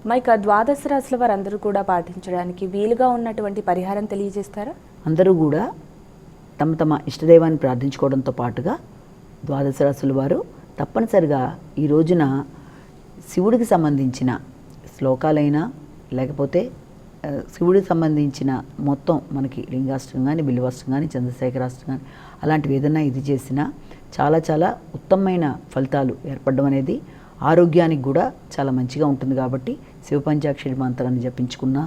మైక ద్వాదశ రాశుల వారందరూ కూడా పాటించడానికి వీలుగా ఉన్నటువంటి పరిహారం తెలియజేస్తారా? అందరూ కూడా తమ తమ ఇష్టదైవాన్ని ప్రార్థించుకోవడంతో పాటుగా ద్వాదశ రాశుల వారు తప్పనిసరిగా ఈ రోజున శివుడికి సంబంధించిన శ్లోకాలైనా లేకపోతే శివుడికి సంబంధించిన మొత్తం మనకి లింగాష్టం కానీ బిల్వాష్టం కానీ చంద్రశేఖరాష్టం కానీ అలాంటివి ఏదైనా ఇది చేసినా చాలా చాలా ఉత్తమమైన ఫలితాలు ఏర్పడడం అనేది ఆరోగ్యానికి కూడా చాలా మంచిగా ఉంటుంది. కాబట్టి శివ పంచాక్షరి మంత్రాన్ని జపించుకున్నా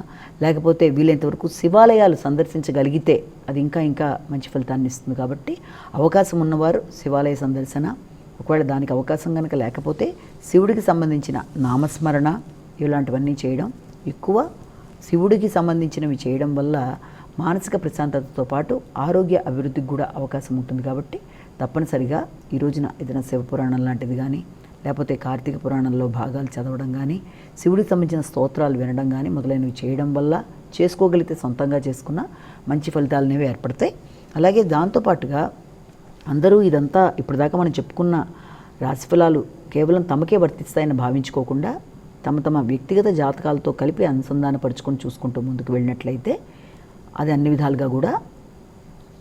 లేకపోతే వీలైనంతవరకు శివాలయాలు సందర్శించగలిగితే అది ఇంకా ఇంకా మంచి ఫలితాన్ని ఇస్తుంది. కాబట్టి అవకాశం ఉన్నవారు శివాలయ సందర్శన, ఒకవేళ దానికి అవకాశం కనుక లేకపోతే శివుడికి సంబంధించిన నామస్మరణ ఇలాంటివన్నీ చేయడం, ఎక్కువ శివుడికి సంబంధించినవి చేయడం వల్ల మానసిక ప్రశాంతతతో పాటు ఆరోగ్య అభివృద్ధికి కూడా అవకాశం ఉంటుంది. కాబట్టి తప్పనిసరిగా ఈ రోజున ఏదైనా శివపురాణం లాంటిది కానీ లేకపోతే కార్తీక పురాణంలో భాగాలు చదవడం కానీ శివుడికి సంబంధించిన స్తోత్రాలు వినడం కానీ మొదలైనవి చేయడం వల్ల చేసుకోగలిగితే సొంతంగా చేసుకున్న మంచి ఫలితాలు అనేవి ఏర్పడతాయి. అలాగే దాంతోపాటుగా అందరూ ఇదంతా ఇప్పటిదాకా మనం చెప్పుకున్న రాశిఫలాలు కేవలం తమకే వర్తిస్తాయని భావించుకోకుండా తమ తమ వ్యక్తిగత జాతకాలతో కలిపి అనుసంధానపరుచుకొని చూసుకుంటూ ముందుకు వెళ్ళినట్లయితే అది అన్ని విధాలుగా కూడా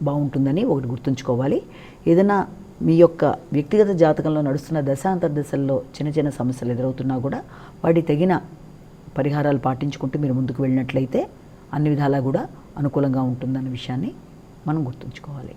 బాగుంటుందని ఒకటి గుర్తుంచుకోవాలి. ఏదైనా మీ యొక్క వ్యక్తిగత జాతకంలో నడుస్తున్న దశాంతర్దశల్లో చిన్న చిన్న సమస్యలు ఎదురవుతున్నా కూడా వాటి తగిన పరిహారాలు పాటించుకుంటూ మీరు ముందుకు వెళ్ళినట్లయితే అన్ని విధాలా కూడా అనుకూలంగా ఉంటుందన్న విషయాన్ని మనం గుర్తుంచుకోవాలి.